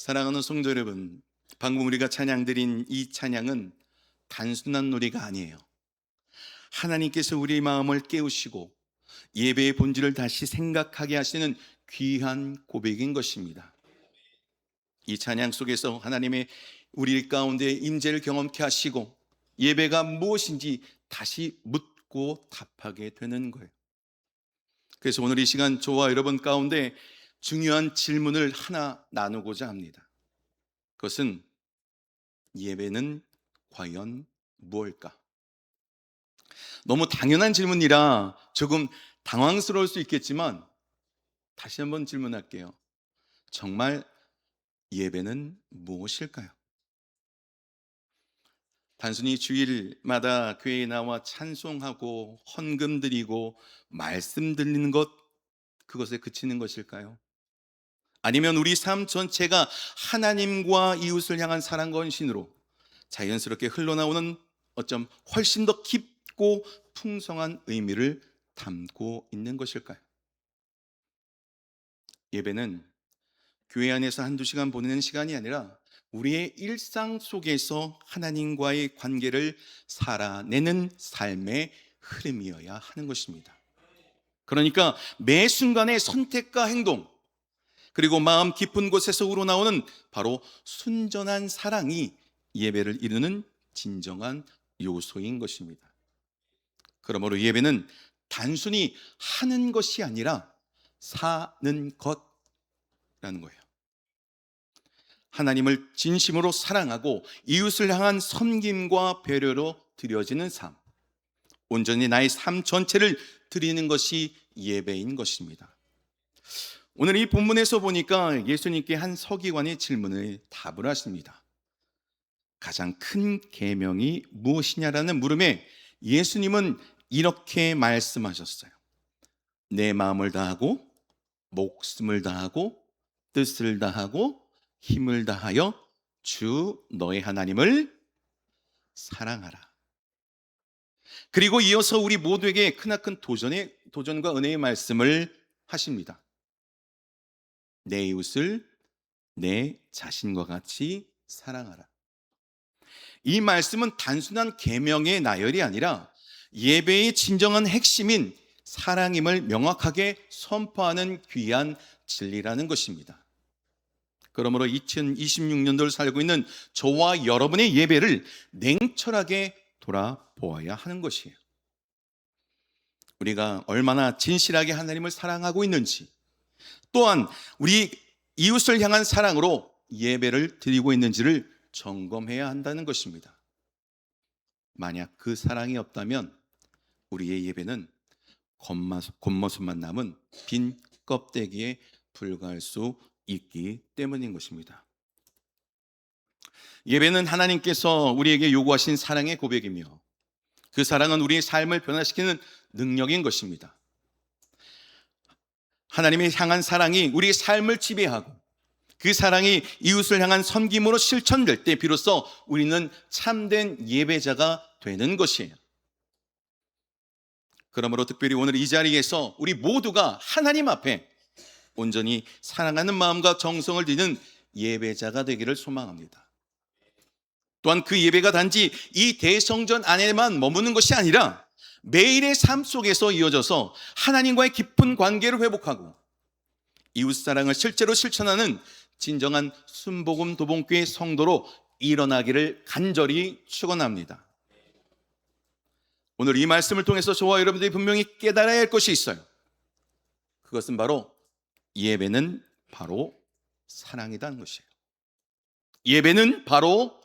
사랑하는 성도 여러분, 방금 우리가 찬양 드린 이 찬양은 단순한 노래가 아니에요. 하나님께서 우리의 마음을 깨우시고 예배의 본질을 다시 생각하게 하시는 귀한 고백인 것입니다. 이 찬양 속에서 하나님의 우리 가운데 임재를 경험케 하시고 예배가 무엇인지 다시 묻고 답하게 되는 거예요. 그래서 오늘 이 시간 저와 여러분 가운데 중요한 질문을 하나 나누고자 합니다. 그것은 예배는 과연 무엇일까? 너무 당연한 질문이라 조금 당황스러울 수 있겠지만 다시 한번 질문할게요. 정말 예배는 무엇일까요? 단순히 주일마다 교회에 나와 찬송하고 헌금 드리고 말씀 드리는 것, 그것에 그치는 것일까요? 아니면 우리 삶 전체가 하나님과 이웃을 향한 사랑과 헌신으로 자연스럽게 흘러나오는 어쩜 훨씬 더 깊고 풍성한 의미를 담고 있는 것일까요? 예배는 교회 안에서 한두 시간 보내는 시간이 아니라 우리의 일상 속에서 하나님과의 관계를 살아내는 삶의 흐름이어야 하는 것입니다. 그러니까 매 순간의 선택과 행동, 그리고 마음 깊은 곳에서 우러나오는 바로 순전한 사랑이 예배를 이루는 진정한 요소인 것입니다. 그러므로 예배는 단순히 하는 것이 아니라 사는 것라는 거예요. 하나님을 진심으로 사랑하고 이웃을 향한 섬김과 배려로 드려지는 삶, 온전히 나의 삶 전체를 드리는 것이 예배인 것입니다. 오늘 이 본문에서 보니까 예수님께 한 서기관이 질문을 답을 하십니다. 가장 큰 계명이 무엇이냐라는 물음에 예수님은 이렇게 말씀하셨어요. 내 마음을 다하고 목숨을 다하고 뜻을 다하고 힘을 다하여 주 너의 하나님을 사랑하라. 그리고 이어서 우리 모두에게 크나큰 도전과 은혜의 말씀을 하십니다. 내 이웃을 내 자신과 같이 사랑하라. 이 말씀은 단순한 계명의 나열이 아니라 예배의 진정한 핵심인 사랑임을 명확하게 선포하는 귀한 진리라는 것입니다. 그러므로 2026년도를 살고 있는 저와 여러분의 예배를 냉철하게 돌아보아야 하는 것이에요. 우리가 얼마나 진실하게 하나님을 사랑하고 있는지, 또한 우리 이웃을 향한 사랑으로 예배를 드리고 있는지를 점검해야 한다는 것입니다. 만약 그 사랑이 없다면 우리의 예배는 겉모습만 남은 빈 껍데기에 불과할 수 있기 때문인 것입니다. 예배는 하나님께서 우리에게 요구하신 사랑의 고백이며 그 사랑은 우리의 삶을 변화시키는 능력인 것입니다. 하나님의 향한 사랑이 우리의 삶을 지배하고 그 사랑이 이웃을 향한 섬김으로 실천될 때 비로소 우리는 참된 예배자가 되는 것이에요. 그러므로 특별히 오늘 이 자리에서 우리 모두가 하나님 앞에 온전히 사랑하는 마음과 정성을 드리는 예배자가 되기를 소망합니다. 또한 그 예배가 단지 이 대성전 안에만 머무는 것이 아니라 매일의 삶 속에서 이어져서 하나님과의 깊은 관계를 회복하고 이웃사랑을 실제로 실천하는 진정한 순복음 도봉교회 성도로 일어나기를 간절히 축원합니다. 오늘 이 말씀을 통해서 저와 여러분들이 분명히 깨달아야 할 것이 있어요. 그것은 바로 예배는 바로 사랑이라는 것이에요. 예배는 바로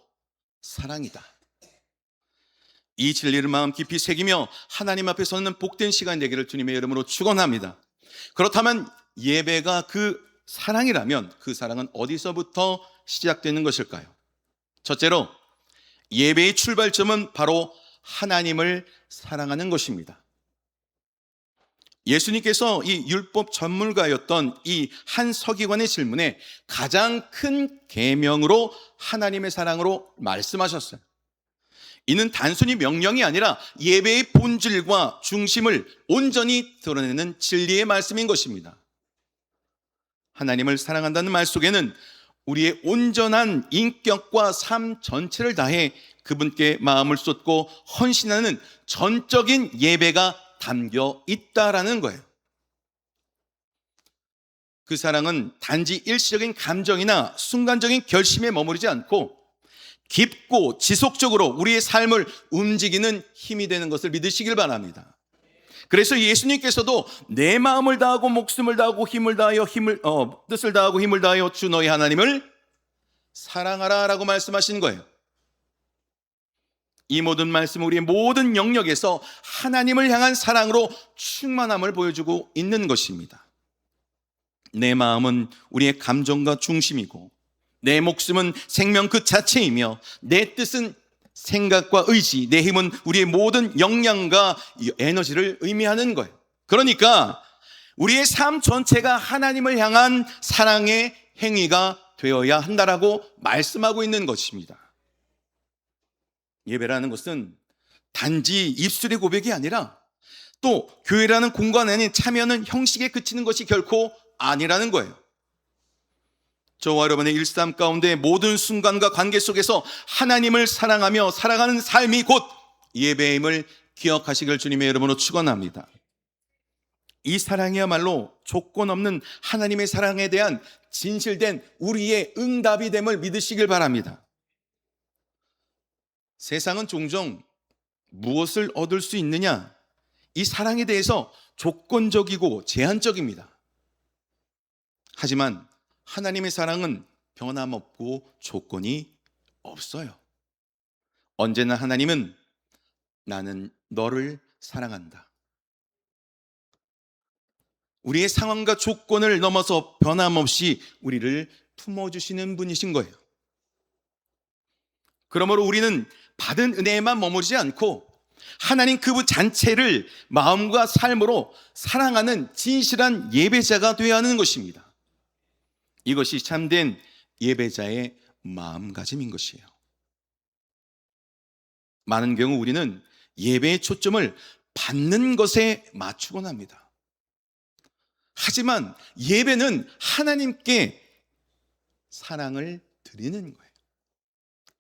사랑이다. 이 진리를 마음 깊이 새기며 하나님 앞에 서는 복된 시간 되기를 주님의 이름으로 축원합니다. 그렇다면 예배가 그 사랑이라면 그 사랑은 어디서부터 시작되는 것일까요? 첫째로 예배의 출발점은 바로 하나님을 사랑하는 것입니다. 예수님께서 이 율법 전문가였던 이 한 서기관의 질문에 가장 큰 계명으로 하나님의 사랑으로 말씀하셨어요. 이는 단순히 명령이 아니라 예배의 본질과 중심을 온전히 드러내는 진리의 말씀인 것입니다. 하나님을 사랑한다는 말 속에는 우리의 온전한 인격과 삶 전체를 다해 그분께 마음을 쏟고 헌신하는 전적인 예배가 담겨 있다라는 거예요. 그 사랑은 단지 일시적인 감정이나 순간적인 결심에 머무르지 않고 깊고 지속적으로 우리의 삶을 움직이는 힘이 되는 것을 믿으시길 바랍니다. 그래서 예수님께서도 내 마음을 다하고 목숨을 다하고 힘을 다하여 뜻을 다하고 힘을 다하여 주 너희 하나님을 사랑하라 라고 말씀하신 거예요. 이 모든 말씀은 우리의 모든 영역에서 하나님을 향한 사랑으로 충만함을 보여주고 있는 것입니다. 내 마음은 우리의 감정과 중심이고 내 목숨은 생명 그 자체이며 내 뜻은 생각과 의지, 내 힘은 우리의 모든 역량과 에너지를 의미하는 거예요. 그러니까 우리의 삶 전체가 하나님을 향한 사랑의 행위가 되어야 한다라고 말씀하고 있는 것입니다. 예배라는 것은 단지 입술의 고백이 아니라 또 교회라는 공간 안에 참여하는 형식에 그치는 것이 결코 아니라는 거예요. 저와 여러분의 일상 가운데 모든 순간과 관계 속에서 하나님을 사랑하며 살아가는 삶이 곧 예배임을 기억하시길 주님의 이름으로 축원합니다. 이 사랑이야말로 조건 없는 하나님의 사랑에 대한 진실된 우리의 응답이 됨을 믿으시길 바랍니다. 세상은 종종 무엇을 얻을 수 있느냐, 이 사랑에 대해서 조건적이고 제한적입니다. 하지만 하나님의 사랑은 변함없고 조건이 없어요. 언제나 하나님은 나는 너를 사랑한다. 우리의 상황과 조건을 넘어서 변함없이 우리를 품어주시는 분이신 거예요. 그러므로 우리는 받은 은혜에만 머무르지 않고 하나님 그분 전체를 마음과 삶으로 사랑하는 진실한 예배자가 되어야 하는 것입니다. 이것이 참된 예배자의 마음가짐인 것이에요. 많은 경우 우리는 예배의 초점을 받는 것에 맞추곤 합니다. 하지만 예배는 하나님께 사랑을 드리는 거예요.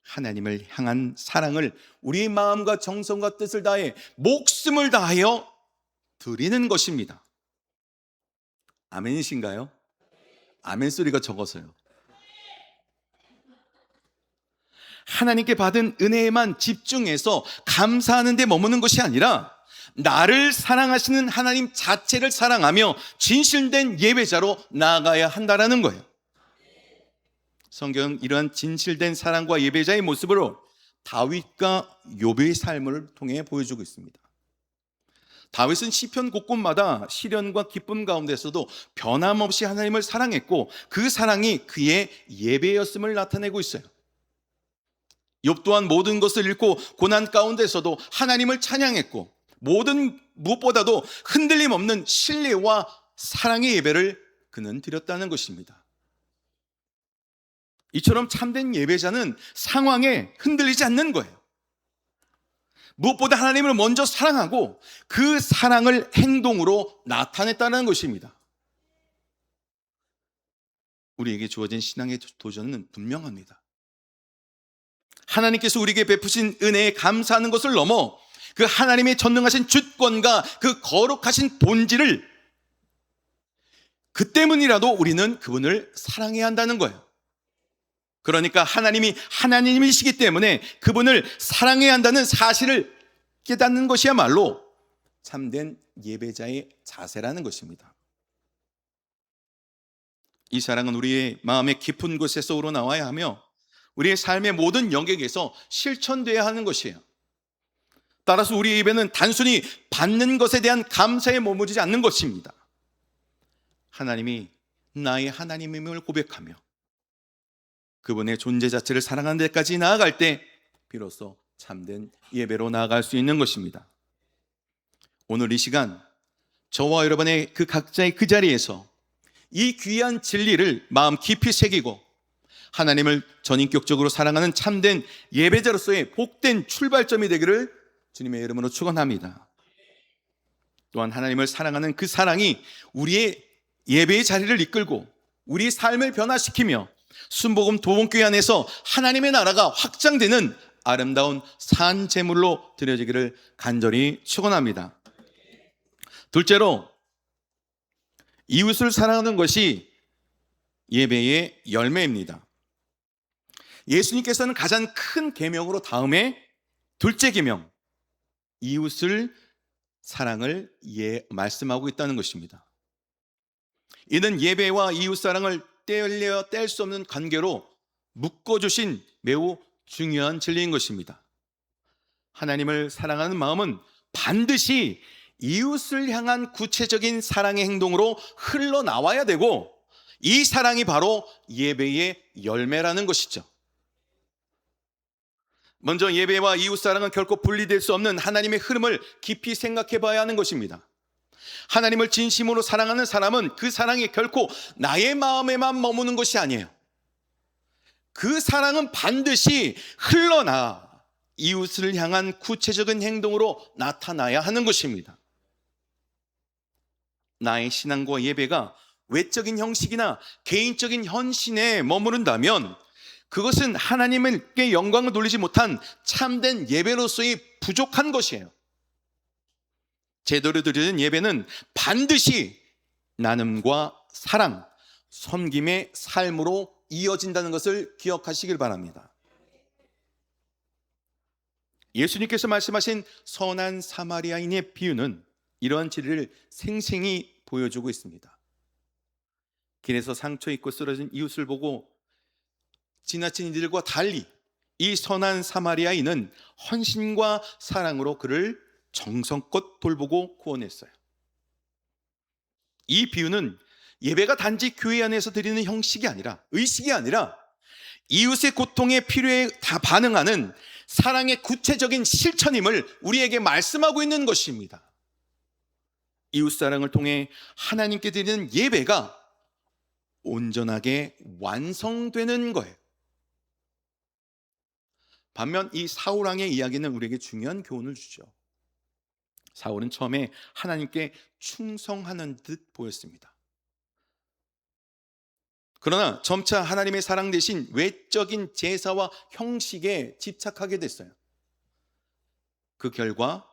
하나님을 향한 사랑을 우리의 마음과 정성과 뜻을 다해 목숨을 다하여 드리는 것입니다. 아멘이신가요? 아멘 소리가 적어서요. 하나님께 받은 은혜에만 집중해서 감사하는 데 머무는 것이 아니라 나를 사랑하시는 하나님 자체를 사랑하며 진실된 예배자로 나아가야 한다는 거예요. 성경은 이러한 진실된 사랑과 예배자의 모습으로 다윗과 욥의 삶을 통해 보여주고 있습니다. 다윗은 시편 곳곳마다 시련과 기쁨 가운데서도 변함없이 하나님을 사랑했고 그 사랑이 그의 예배였음을 나타내고 있어요. 욥 또한 모든 것을 잃고 고난 가운데서도 하나님을 찬양했고 무엇보다도 흔들림 없는 신뢰와 사랑의 예배를 그는 드렸다는 것입니다. 이처럼 참된 예배자는 상황에 흔들리지 않는 거예요. 무엇보다 하나님을 먼저 사랑하고 그 사랑을 행동으로 나타냈다는 것입니다. 우리에게 주어진 신앙의 도전은 분명합니다. 하나님께서 우리에게 베푸신 은혜에 감사하는 것을 넘어 그 하나님의 전능하신 주권과 그 거룩하신 본질을 그 때문이라도 우리는 그분을 사랑해야 한다는 거예요. 그러니까 하나님이 하나님이시기 때문에 그분을 사랑해야 한다는 사실을 깨닫는 것이야말로 참된 예배자의 자세라는 것입니다. 이 사랑은 우리의 마음의 깊은 곳에서 우러나와야 하며 우리의 삶의 모든 영역에서 실천되어야 하는 것이에요. 따라서 우리의 예배는 단순히 받는 것에 대한 감사에 머무르지 않는 것입니다. 하나님이 나의 하나님임을 고백하며 그분의 존재 자체를 사랑하는 데까지 나아갈 때 비로소 참된 예배로 나아갈 수 있는 것입니다. 오늘 이 시간 저와 여러분의 그 각자의 그 자리에서 이 귀한 진리를 마음 깊이 새기고 하나님을 전인격적으로 사랑하는 참된 예배자로서의 복된 출발점이 되기를 주님의 이름으로 축원합니다. 또한 하나님을 사랑하는 그 사랑이 우리의 예배의 자리를 이끌고 우리의 삶을 변화시키며 순복음 도봉교회 안에서 하나님의 나라가 확장되는 아름다운 산 제물로 드려지기를 간절히 축원합니다. 둘째로, 이웃을 사랑하는 것이 예배의 열매입니다. 예수님께서는 가장 큰 계명으로 다음에 둘째 계명, 이웃을 사랑을 말씀하고 있다는 것입니다. 이는 예배와 이웃 사랑을 뗄 수 없는 관계로 묶어주신 매우 중요한 진리인 것입니다. 하나님을 사랑하는 마음은 반드시 이웃을 향한 구체적인 사랑의 행동으로 흘러나와야 되고, 이 사랑이 바로 예배의 열매라는 것이죠. 먼저 예배와 이웃 사랑은 결코 분리될 수 없는 하나님의 흐름을 깊이 생각해 봐야 하는 것입니다. 하나님을 진심으로 사랑하는 사람은 그 사랑이 결코 나의 마음에만 머무는 것이 아니에요. 그 사랑은 반드시 흘러나 이웃을 향한 구체적인 행동으로 나타나야 하는 것입니다. 나의 신앙과 예배가 외적인 형식이나 개인적인 헌신에 머무른다면 그것은 하나님께 영광을 돌리지 못한 참된 예배로서의 부족한 것이에요. 제대로 드리는 예배는 반드시 나눔과 사랑, 섬김의 삶으로 이어진다는 것을 기억하시길 바랍니다. 예수님께서 말씀하신 선한 사마리아인의 비유는 이러한 진리를 생생히 보여주고 있습니다. 길에서 상처 입고 쓰러진 이웃을 보고 지나친 이들과 달리 이 선한 사마리아인은 헌신과 사랑으로 그를 정성껏 돌보고 구원했어요. 이 비유는 예배가 단지 교회 안에서 드리는 형식이 아니라, 의식이 아니라 이웃의 고통에 필요에 다 반응하는 사랑의 구체적인 실천임을 우리에게 말씀하고 있는 것입니다. 이웃사랑을 통해 하나님께 드리는 예배가 온전하게 완성되는 거예요. 반면 이 사울왕의 이야기는 우리에게 중요한 교훈을 주죠. 사울은 처음에 하나님께 충성하는 듯 보였습니다. 그러나 점차 하나님의 사랑 대신 외적인 제사와 형식에 집착하게 됐어요. 그 결과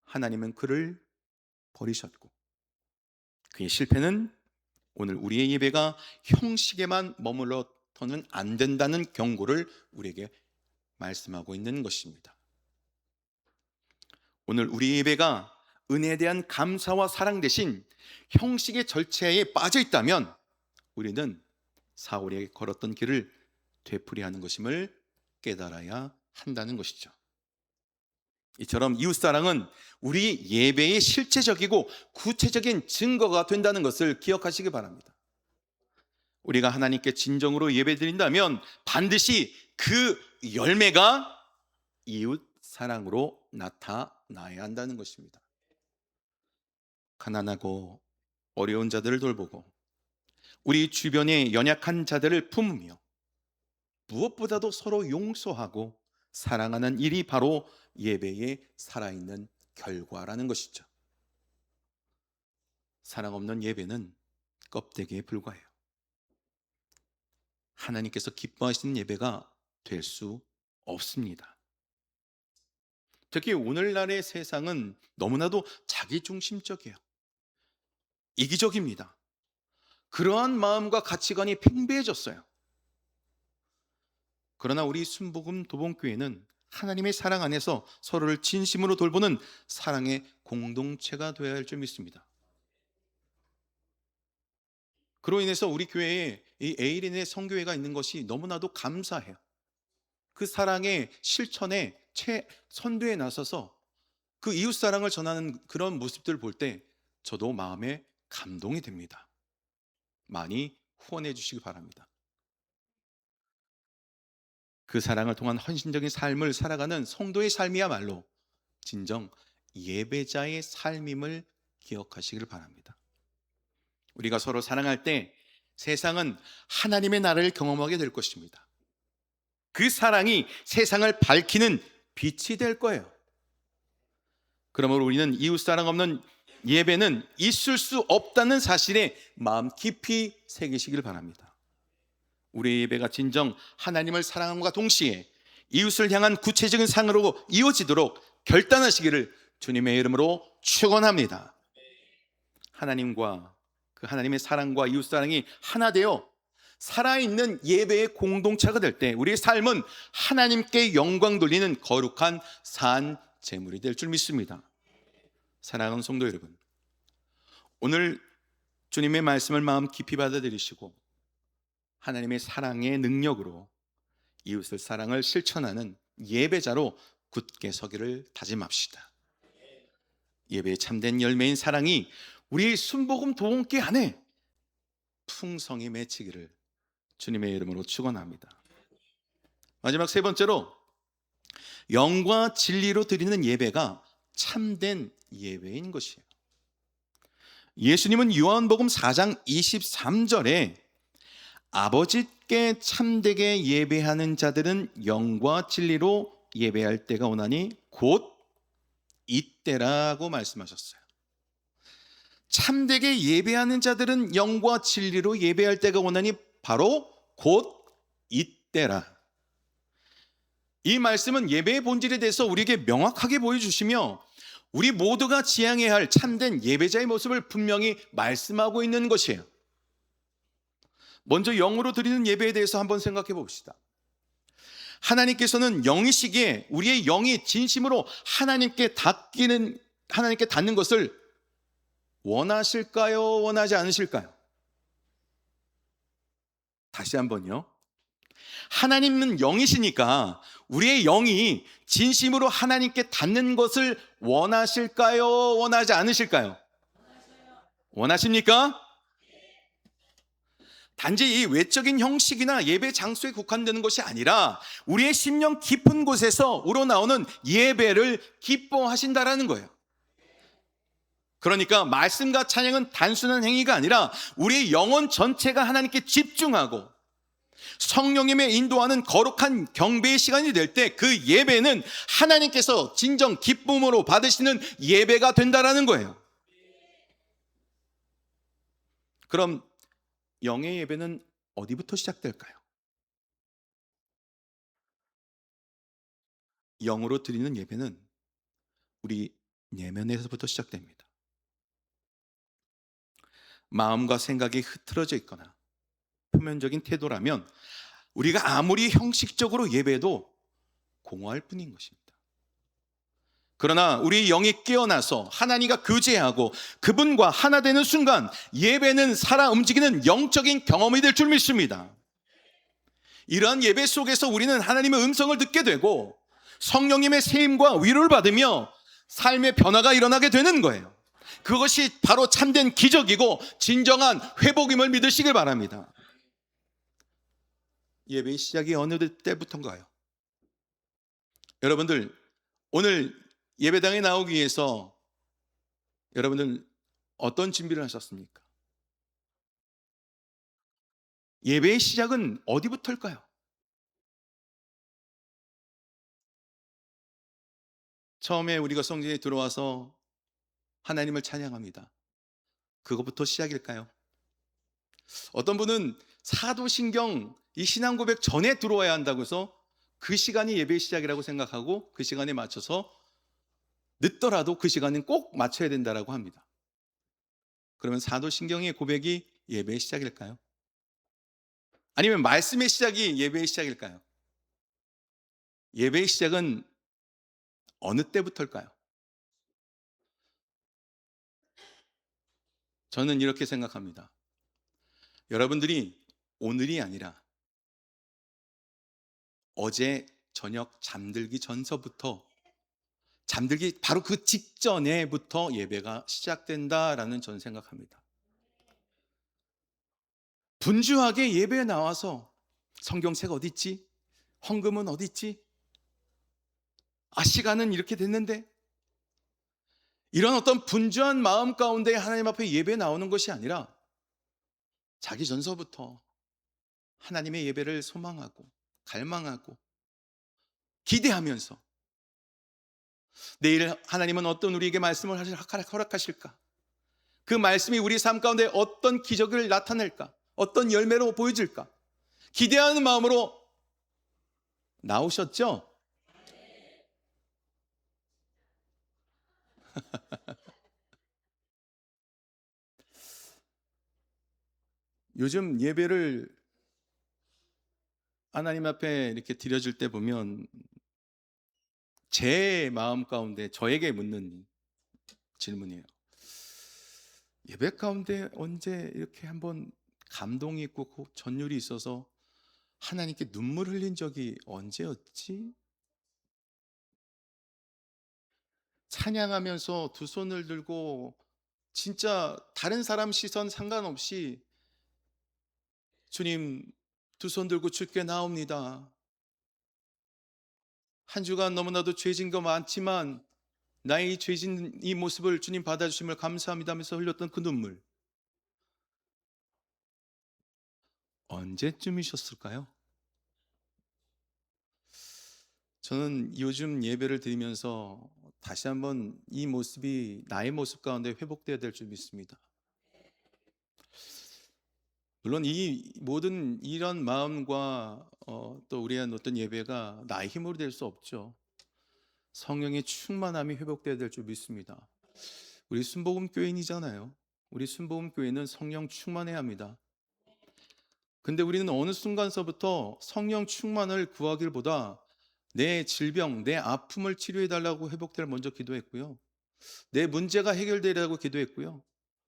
하나님은 그를 버리셨고, 그의 실패는 오늘 우리의 예배가 형식에만 머물러서는 안 된다는 경고를 우리에게 말씀하고 있는 것입니다. 오늘 우리 예배가 은혜에 대한 감사와 사랑 대신 형식의 절차에 빠져 있다면 우리는 사울에게 걸었던 길을 되풀이하는 것임을 깨달아야 한다는 것이죠. 이처럼 이웃사랑은 우리 예배의 실체적이고 구체적인 증거가 된다는 것을 기억하시기 바랍니다. 우리가 하나님께 진정으로 예배드린다면 반드시 그 열매가 이웃사랑으로 나타나야 한다는 것입니다. 가난하고 어려운 자들을 돌보고 우리 주변의 연약한 자들을 품으며 무엇보다도 서로 용서하고 사랑하는 일이 바로 예배의 살아있는 결과라는 것이죠. 사랑 없는 예배는 껍데기에 불과해요. 하나님께서 기뻐하시는 예배가 될 수 없습니다. 특히 오늘날의 세상은 너무나도 자기중심적이에요. 이기적입니다. 그러한 마음과 가치관이 팽배해졌어요. 그러나 우리 순복음 도봉교회는 하나님의 사랑 안에서 서로를 진심으로 돌보는 사랑의 공동체가 되어야 할 줄 믿습니다. 그로 인해서 우리 교회에 이 에이린의 성교회가 있는 것이 너무나도 감사해요. 그 사랑의 실천에 선두에 나서서 그 이웃사랑을 전하는 그런 모습들을 볼 때 저도 마음에 감동이 됩니다. 많이 후원해 주시기 바랍니다. 그 사랑을 통한 헌신적인 삶을 살아가는 성도의 삶이야말로 진정 예배자의 삶임을 기억하시길 바랍니다. 우리가 서로 사랑할 때 세상은 하나님의 나라를 경험하게 될 것입니다. 그 사랑이 세상을 밝히는 빛이 될 거예요. 그러므로 우리는 이웃사랑 없는 예배는 있을 수 없다는 사실에 마음 깊이 새기시길 바랍니다. 우리의 예배가 진정 하나님을 사랑함과 동시에 이웃을 향한 구체적인 상으로 이어지도록 결단하시기를 주님의 이름으로 축원합니다. 하나님과 그 하나님의 사랑과 이웃 사랑이 하나 되어 살아있는 예배의 공동체가 될 때 우리의 삶은 하나님께 영광 돌리는 거룩한 산 제물이 될 줄 믿습니다. 사랑하는 성도 여러분, 오늘 주님의 말씀을 마음 깊이 받아들이시고 하나님의 사랑의 능력으로 이웃을 사랑을 실천하는 예배자로 굳게 서기를 다짐합시다. 예배의 참된 열매인 사랑이 우리의 순복음 도움께 안에 풍성히 맺히기를 주님의 이름으로 축원합니다. 마지막 세 번째로, 영과 진리로 드리는 예배가 참된 예배인 것이에요. 예수님은 요한복음 4장 23절에 아버지께 참되게 예배하는 자들은 영과 진리로 예배할 때가 오나니 곧 이때라고 말씀하셨어요. 참되게 예배하는 자들은 영과 진리로 예배할 때가 오나니 바로 곧 이때라. 이 말씀은 예배의 본질에 대해서 우리에게 명확하게 보여주시며 우리 모두가 지향해야 할 참된 예배자의 모습을 분명히 말씀하고 있는 것이에요. 먼저 영으로 드리는 예배에 대해서 한번 생각해 봅시다. 하나님께서는 영이시기에 우리의 영이 진심으로 하나님께 닿는 것을 원하실까요? 원하지 않으실까요? 다시 한번요. 하나님은 영이시니까 우리의 영이 진심으로 하나님께 닿는 것을 원하실까요? 원하지 않으실까요? 원하십니까? 단지 이 외적인 형식이나 예배 장소에 국한되는 것이 아니라 우리의 심령 깊은 곳에서 우러나오는 예배를 기뻐하신다라는 거예요. 그러니까 말씀과 찬양은 단순한 행위가 아니라 우리의 영혼 전체가 하나님께 집중하고 성령님의 인도하는 거룩한 경배의 시간이 될 때 그 예배는 하나님께서 진정 기쁨으로 받으시는 예배가 된다라는 거예요. 그럼 영의 예배는 어디부터 시작될까요? 영으로 드리는 예배는 우리 내면에서부터 시작됩니다. 마음과 생각이 흐트러져 있거나 표면적인 태도라면 우리가 아무리 형식적으로 예배도 공허할 뿐인 것입니다. 그러나 우리 영이 깨어나서 하나님과 교제하고 그분과 하나 되는 순간 예배는 살아 움직이는 영적인 경험이 될 줄 믿습니다. 이러한 예배 속에서 우리는 하나님의 음성을 듣게 되고 성령님의 세임과 위로를 받으며 삶의 변화가 일어나게 되는 거예요. 그것이 바로 참된 기적이고 진정한 회복임을 믿으시길 바랍니다. 예배의 시작이 어느 때부터인가요? 여러분들, 오늘 예배당에 나오기 위해서 여러분들 어떤 준비를 하셨습니까? 예배의 시작은 어디부터일까요? 처음에 우리가 성전에 들어와서 하나님을 찬양합니다. 그것부터 시작일까요? 어떤 분은 사도신경 이 신앙 고백 전에 들어와야 한다고 해서 그 시간이 예배의 시작이라고 생각하고 그 시간에 맞춰서 늦더라도 그 시간은 꼭 맞춰야 된다라고 합니다. 그러면 사도신경의 고백이 예배의 시작일까요? 아니면 말씀의 시작이 예배의 시작일까요? 예배의 시작은 어느 때부터일까요? 저는 이렇게 생각합니다. 여러분들이 오늘이 아니라 어제 저녁 잠들기 전서부터 잠들기 바로 그 직전에부터 예배가 시작된다라는 저는 생각합니다. 분주하게 예배에 나와서 성경책 어디 있지? 헌금은 어디 있지? 시간은 이렇게 됐는데, 이런 어떤 분주한 마음 가운데 하나님 앞에 예배에 나오는 것이 아니라 자기 전서부터 하나님의 예배를 소망하고 갈망하고 기대하면서 내일 하나님은 어떤 우리에게 말씀을 허락하실까? 그 말씀이 우리 삶 가운데 어떤 기적을 나타낼까? 어떤 열매로 보여질까? 기대하는 마음으로 나오셨죠? 요즘 예배를 하나님 앞에 이렇게 드려질 때 보면 제 마음 가운데 저에게 묻는 질문이에요. 예배 가운데 언제 이렇게 한번 감동이 있고 전율이 있어서 하나님께 눈물 흘린 적이 언제였지? 찬양하면서 두 손을 들고 진짜 다른 사람 시선 상관없이 주님 두 손 들고 주께 나옵니다. 한 주간 너무나도 죄진 거 많지만 나의 죄진 이 모습을 주님 받아주심을 감사합니다 하면서 흘렸던 그 눈물, 언제쯤이셨을까요? 저는 요즘 예배를 드리면서 다시 한번 이 모습이 나의 모습 가운데 회복되어야 될 줄 믿습니다. 물론 이 모든 이런 마음과 또 우리의 어떤 예배가 나의 힘으로 될 수 없죠. 성령의 충만함이 회복되어야 될 줄 믿습니다. 우리 순복음 교인이잖아요. 우리 순복음 교회는 성령 충만해야 합니다. 근데 우리는 어느 순간서부터 성령 충만을 구하기보다 내 질병, 내 아픔을 치료해 달라고 회복될 먼저 기도했고요. 내 문제가 해결되라고 기도했고요.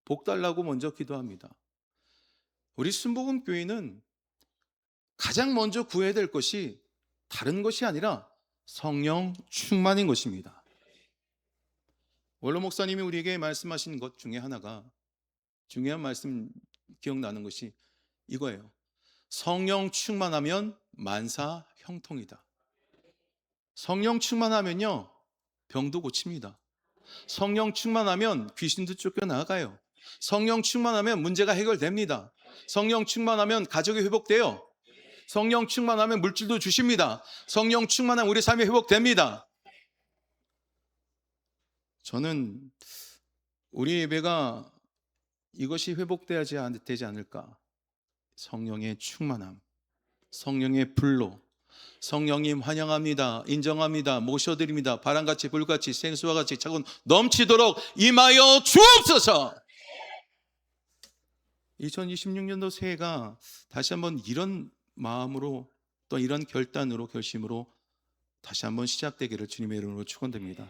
복 달라고 먼저 기도합니다. 우리 순복음 교회는 가장 먼저 구해야 될 것이 다른 것이 아니라 성령 충만인 것입니다. 원로 목사님이 우리에게 말씀하신 것 중에 하나가, 중요한 말씀 기억나는 것이 이거예요. 성령 충만하면 만사 형통이다. 성령 충만하면요, 병도 고칩니다. 성령 충만하면 귀신도 쫓겨나가요. 성령 충만하면 문제가 해결됩니다. 성령 충만하면 가족이 회복돼요. 성령 충만하면 물질도 주십니다. 성령 충만하면 우리 삶이 회복됩니다. 저는 우리 예배가 이것이 회복되지 않을까? 성령의 충만함, 성령의 불로, 성령님 환영합니다, 인정합니다, 모셔드립니다, 바람같이 불같이 생수와 같이 차고 넘치도록 임하여 주옵소서. 2026년도 새해가 다시 한번 이런 마음으로, 또 이런 결단으로, 결심으로 다시 한번 시작되기를 주님의 이름으로 축원드립니다.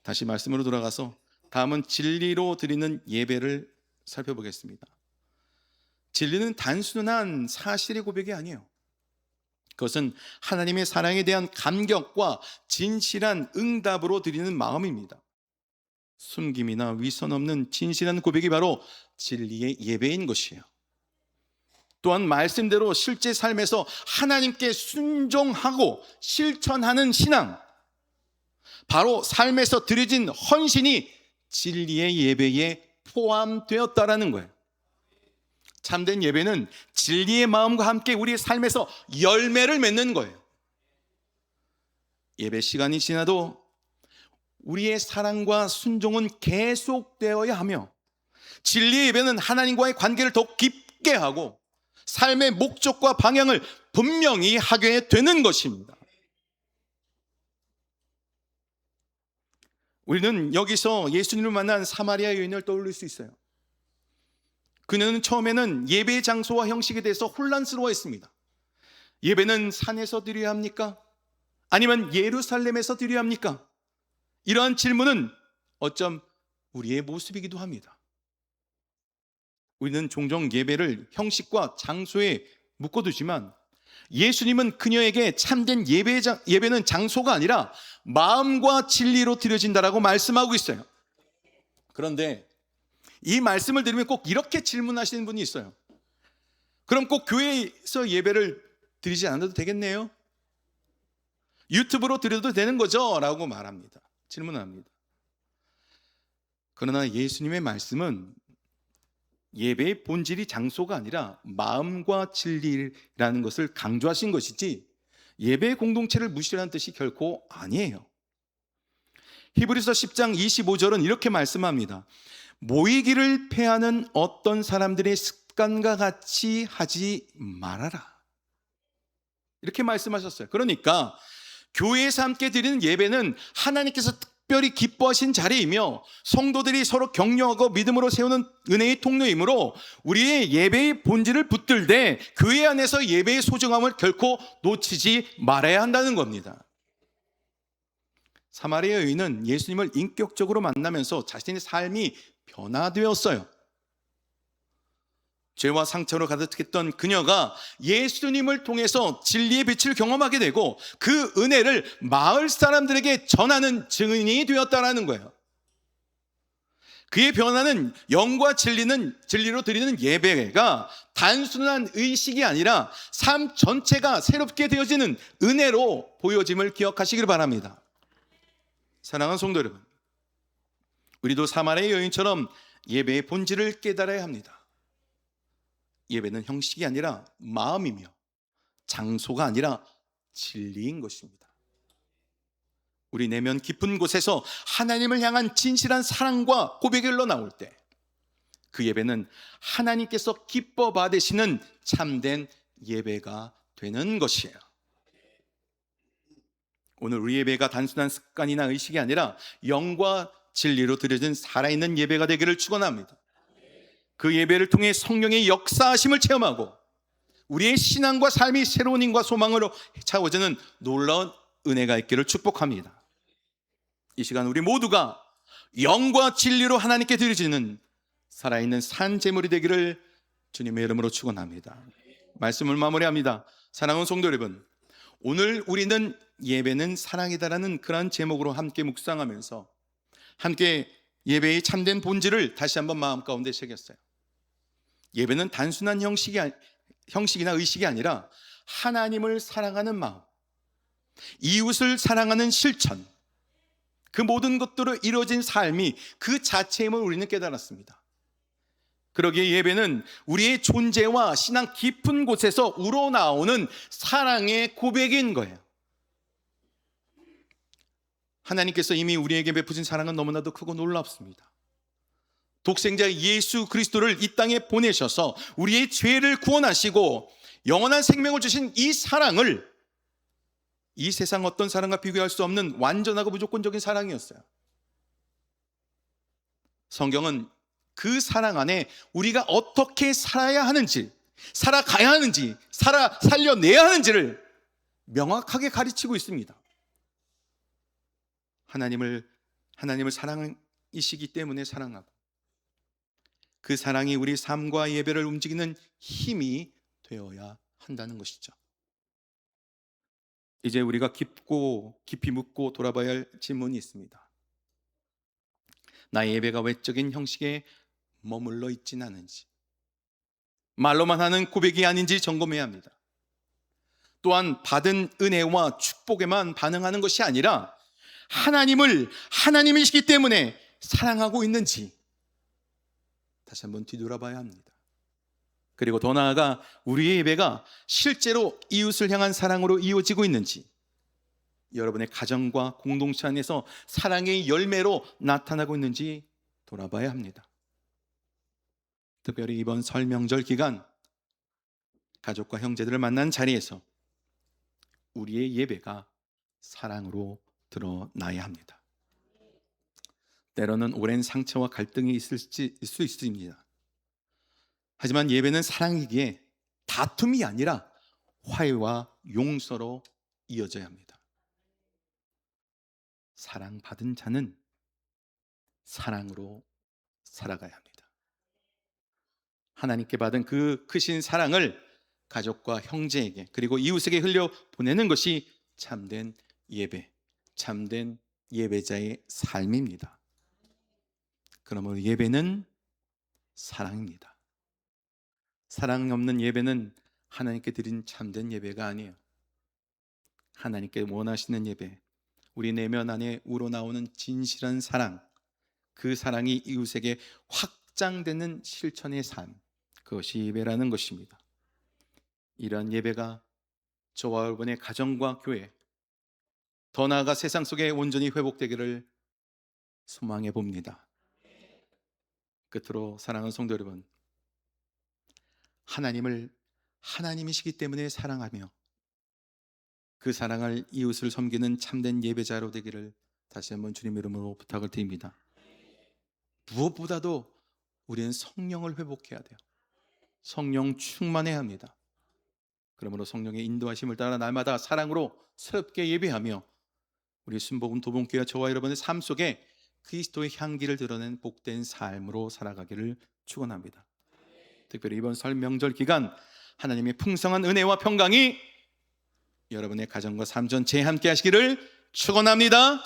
다시 말씀으로 돌아가서 다음은 진리로 드리는 예배를 살펴보겠습니다. 진리는 단순한 사실의 고백이 아니에요. 그것은 하나님의 사랑에 대한 감격과 진실한 응답으로 드리는 마음입니다. 숨김이나 위선 없는 진실한 고백이 바로 진리의 예배인 것이에요. 또한 말씀대로 실제 삶에서 하나님께 순종하고 실천하는 신앙, 바로 삶에서 드려진 헌신이 진리의 예배에 포함되었다라는 거예요. 참된 예배는 진리의 마음과 함께 우리의 삶에서 열매를 맺는 거예요. 예배 시간이 지나도 우리의 사랑과 순종은 계속되어야 하며, 진리의 예배는 하나님과의 관계를 더 깊게 하고 삶의 목적과 방향을 분명히 하게 되는 것입니다. 우리는 여기서 예수님을 만난 사마리아 여인을 떠올릴 수 있어요. 그는 처음에는 예배 장소와 형식에 대해서 혼란스러워했습니다. 예배는 산에서 드려야 합니까? 아니면 예루살렘에서 드려야 합니까? 이러한 질문은 어쩜 우리의 모습이기도 합니다. 우리는 종종 예배를 형식과 장소에 묶어두지만 예수님은 그녀에게 참된 예배는 장소가 아니라 마음과 진리로 드려진다라고 말씀하고 있어요. 그런데 이 말씀을 들으면 꼭 이렇게 질문하시는 분이 있어요. 그럼 꼭 교회에서 예배를 드리지 않아도 되겠네요? 유튜브로 드려도 되는 거죠? 라고 말합니다. 질문합니다. 그러나 예수님의 말씀은 예배의 본질이 장소가 아니라 마음과 진리라는 것을 강조하신 것이지 예배의 공동체를 무시하는 뜻이 결코 아니에요. 히브리서 10장 25절은 이렇게 말씀합니다. 모이기를 패하는 어떤 사람들의 습관과 같이 하지 말아라. 이렇게 말씀하셨어요. 그러니까 교회에서 함께 드리는 예배는 하나님께서 특별히 기뻐하신 자리이며 성도들이 서로 격려하고 믿음으로 세우는 은혜의 통로이므로 우리의 예배의 본질을 붙들되 교회 안에서 예배의 소중함을 결코 놓치지 말아야 한다는 겁니다. 사마리아 여인은 예수님을 인격적으로 만나면서 자신의 삶이 변화되었어요. 죄와 상처로 가득했던 그녀가 예수님을 통해서 진리의 빛을 경험하게 되고 그 은혜를 마을 사람들에게 전하는 증인이 되었다는 거예요. 그의 변화는 영과 진리로 드리는 예배가 단순한 의식이 아니라 삶 전체가 새롭게 되어지는 은혜로 보여짐을 기억하시길 바랍니다. 사랑하는 성도 여러분, 우리도 사마리아 여인처럼 예배의 본질을 깨달아야 합니다. 예배는 형식이 아니라 마음이며 장소가 아니라 진리인 것입니다. 우리 내면 깊은 곳에서 하나님을 향한 진실한 사랑과 고백이 흘러나올 때 그 예배는 하나님께서 기뻐 받으시는 참된 예배가 되는 것이에요. 오늘 우리 예배가 단순한 습관이나 의식이 아니라 영과 진리로 드려진 살아있는 예배가 되기를 축원합니다. 그 예배를 통해 성령의 역사하심을 체험하고 우리의 신앙과 삶이 새로운 힘과 소망으로 차워지는 놀라운 은혜가 있기를 축복합니다. 이 시간 우리 모두가 영과 진리로 하나님께 드려지는 살아있는 산제물이 되기를 주님의 이름으로 축원합니다. 말씀을 마무리합니다. 사랑하는 성도 여러분, 오늘 우리는 예배는 사랑이다라는 그런 제목으로 함께 묵상하면서 함께 예배의 참된 본질을 다시 한번 마음 가운데 새겼어요. 예배는 단순한 형식이나 의식이 아니라 하나님을 사랑하는 마음, 이웃을 사랑하는 실천, 그 모든 것들로 이루어진 삶이 그 자체임을 우리는 깨달았습니다. 그러기에 예배는 우리의 존재와 신앙 깊은 곳에서 우러나오는 사랑의 고백인 거예요. 하나님께서 이미 우리에게 베푸신 사랑은 너무나도 크고 놀랍습니다. 독생자 예수 그리스도를 이 땅에 보내셔서 우리의 죄를 구원하시고 영원한 생명을 주신 이 사랑을 이 세상 어떤 사랑과 비교할 수 없는 완전하고 무조건적인 사랑이었어요. 성경은 그 사랑 안에 우리가 어떻게 살아야 하는지, 살아가야 하는지, 살려내야 하는지를 명확하게 가르치고 있습니다. 하나님을 사랑이시기 때문에 사랑하고 그 사랑이 우리 삶과 예배를 움직이는 힘이 되어야 한다는 것이죠. 이제 우리가 깊이 묻고 돌아봐야 할 질문이 있습니다. 나의 예배가 외적인 형식에 머물러 있지는 않은지, 말로만 하는 고백이 아닌지 점검해야 합니다. 또한 받은 은혜와 축복에만 반응하는 것이 아니라 하나님이시기 때문에 사랑하고 있는지 다시 한번 뒤돌아봐야 합니다. 그리고 더 나아가 우리의 예배가 실제로 이웃을 향한 사랑으로 이어지고 있는지, 여러분의 가정과 공동체 안에서 사랑의 열매로 나타나고 있는지 돌아봐야 합니다. 특별히 이번 설 명절 기간 가족과 형제들을 만난 자리에서 우리의 예배가 사랑으로 드러나야 합니다. 때로는 오랜 상처와 갈등이 있을 수 있습니다. 하지만 예배는 사랑이기에 다툼이 아니라 화해와 용서로 이어져야 합니다. 사랑받은 자는 사랑으로 살아가야 합니다. 하나님께 받은 그 크신 사랑을 가족과 형제에게 그리고 이웃에게 흘려 보내는 것이 참된 예배, 참된 예배자의 삶입니다. 그러므로 예배는 사랑입니다. 사랑 없는 예배는 하나님께 드린 참된 예배가 아니에요. 하나님께 원하시는 예배, 우리 내면 안에 우러나오는 진실한 사랑, 그 사랑이 이웃에게 확장되는 실천의 삶, 그것이 예배라는 것입니다. 이러한 예배가 저와 여러분의 가정과 교회, 더 나아가 세상 속에 온전히 회복되기를 소망해 봅니다. 끝으로 사랑하는 성도 여러분, 하나님을 하나님이시기 때문에 사랑하며 그 사랑을 이웃을 섬기는 참된 예배자로 되기를 다시 한번 주님 이름으로 부탁을 드립니다. 무엇보다도 우리는 성령을 회복해야 돼요. 성령 충만해야 합니다. 그러므로 성령의 인도하심을 따라 날마다 사랑으로 새롭게 예배하며 우리 순복음 도봉교회 저와 여러분의 삶 속에 그리스도의 향기를 드러낸 복된 삶으로 살아가기를 축원합니다. 특별히 이번 설 명절 기간 하나님의 풍성한 은혜와 평강이 여러분의 가정과 삶 전체에 함께 하시기를 축원합니다.